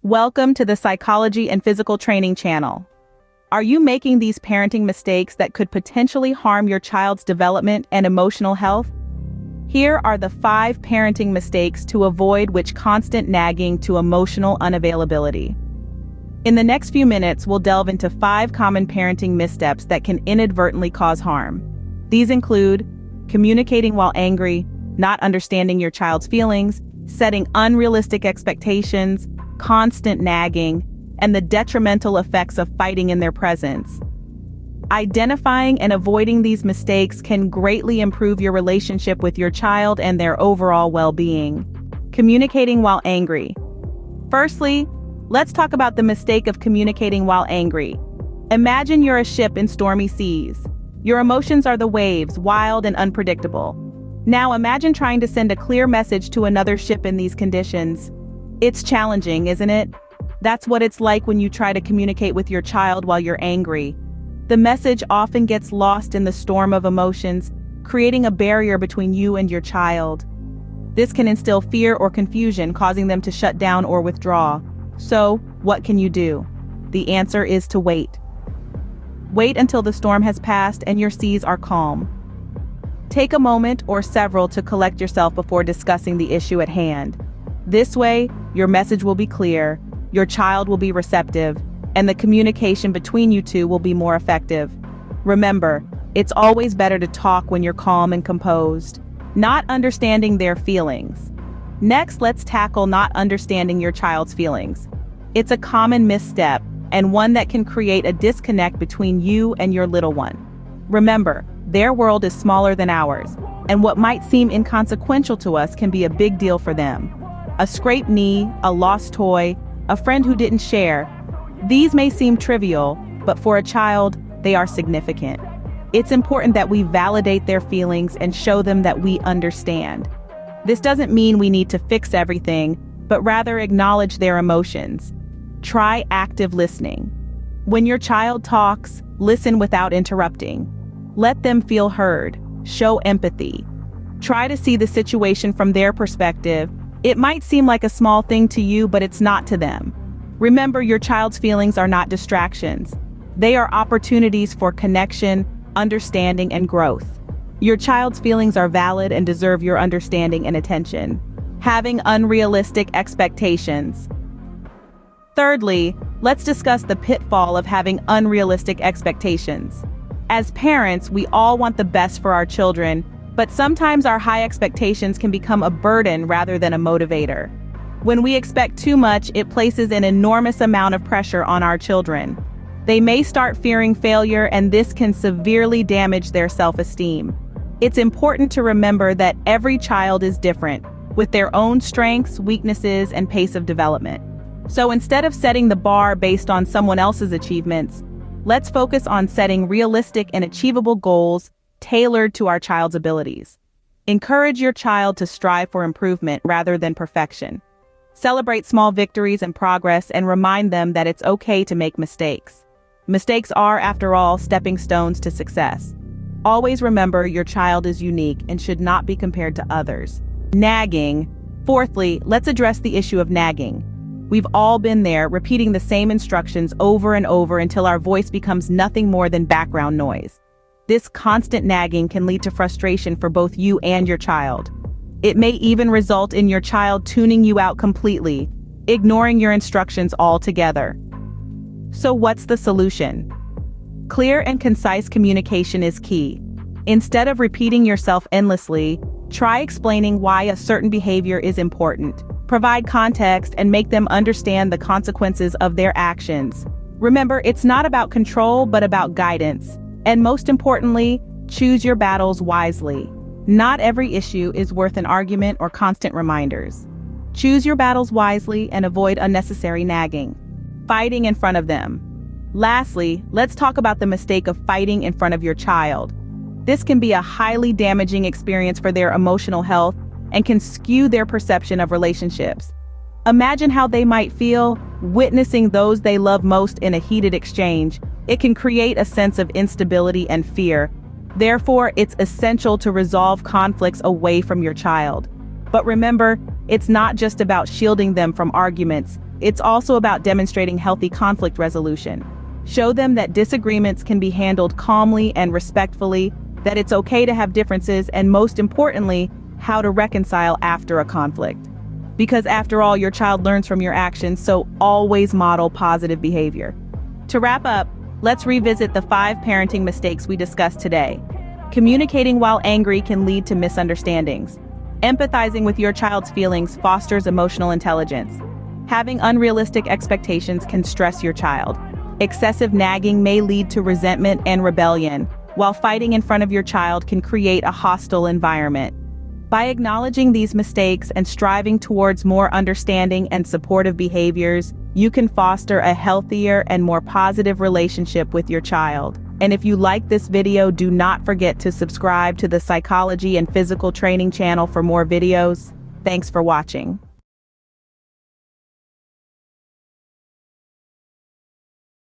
Welcome to the Psychology and Physical Training channel. Are you making these parenting mistakes that could potentially harm your child's development and emotional health? Here are the 5 parenting mistakes to avoid, which constant nagging to emotional unavailability. In the next few minutes, we'll delve into 5 common parenting missteps that can inadvertently cause harm. These include communicating while angry, not understanding your child's feelings, setting unrealistic expectations, constant nagging, and the detrimental effects of fighting in their presence. Identifying and avoiding these mistakes can greatly improve your relationship with your child and their overall well-being. Communicating while angry. Firstly, let's talk about the mistake of communicating while angry. Imagine you're a ship in stormy seas. Your emotions are the waves, wild and unpredictable. Now imagine trying to send a clear message to another ship in these conditions. It's challenging, isn't it? That's what it's like when you try to communicate with your child while you're angry. The message often gets lost in the storm of emotions, creating a barrier between you and your child. This can instill fear or confusion, causing them to shut down or withdraw. So, what can you do? The answer is to wait. Wait until the storm has passed and your seas are calm. Take a moment or several to collect yourself before discussing the issue at hand. This way, your message will be clear, your child will be receptive, and the communication between you two will be more effective. Remember, it's always better to talk when you're calm and composed, not understanding their feelings. Next, let's tackle not understanding your child's feelings. It's a common misstep and one that can create a disconnect between you and your little one. Remember, their world is smaller than ours, and what might seem inconsequential to us can be a big deal for them. A scraped knee, a lost toy, a friend who didn't share. These may seem trivial, but for a child, they are significant. It's important that we validate their feelings and show them that we understand. This doesn't mean we need to fix everything, but rather acknowledge their emotions. Try active listening. When your child talks, listen without interrupting. Let them feel heard. Show empathy. Try to see the situation from their perspective. It might seem like a small thing to you, but it's not to them. Remember, your child's feelings are not distractions. They are opportunities for connection, understanding, and growth. Your child's feelings are valid and deserve your understanding and attention. Having unrealistic expectations. Thirdly, let's discuss the pitfall of having unrealistic expectations. As parents, we all want the best for our children, but sometimes our high expectations can become a burden rather than a motivator. When we expect too much, it places an enormous amount of pressure on our children. They may start fearing failure, and this can severely damage their self-esteem. It's important to remember that every child is different, with their own strengths, weaknesses, and pace of development. So instead of setting the bar based on someone else's achievements, let's focus on setting realistic and achievable goals tailored to our child's abilities. Encourage your child to strive for improvement rather than perfection. Celebrate small victories and progress, and remind them that it's okay to make mistakes. Mistakes are, after all, stepping stones to success. Always remember, your child is unique and should not be compared to others. Nagging. Fourthly, let's address the issue of nagging. We've all been there, repeating the same instructions over and over until our voice becomes nothing more than background noise. This constant nagging can lead to frustration for both you and your child. It may even result in your child tuning you out completely, ignoring your instructions altogether. So what's the solution? Clear and concise communication is key. Instead of repeating yourself endlessly, try explaining why a certain behavior is important. Provide context and make them understand the consequences of their actions. Remember, it's not about control, but about guidance. And most importantly, choose your battles wisely. Not every issue is worth an argument or constant reminders. Choose your battles wisely and avoid unnecessary nagging. Fighting in front of them. Lastly, let's talk about the mistake of fighting in front of your child. This can be a highly damaging experience for their emotional health and can skew their perception of relationships. Imagine how they might feel witnessing those they love most in a heated exchange. It can create a sense of instability and fear. Therefore, it's essential to resolve conflicts away from your child. But remember, it's not just about shielding them from arguments. It's also about demonstrating healthy conflict resolution. Show them that disagreements can be handled calmly and respectfully, that it's okay to have differences, and most importantly, how to reconcile after a conflict. Because after all, your child learns from your actions, so always model positive behavior. To wrap up, let's revisit the 5 parenting mistakes we discussed today. Communicating while angry can lead to misunderstandings. Empathizing with your child's feelings fosters emotional intelligence. Having unrealistic expectations can stress your child. Excessive nagging may lead to resentment and rebellion, while fighting in front of your child can create a hostile environment. By acknowledging these mistakes and striving towards more understanding and supportive behaviors, you can foster a healthier and more positive relationship with your child. And if you like this video, do not forget to subscribe to the Psychology and Physical Training channel for more videos. Thanks for watching.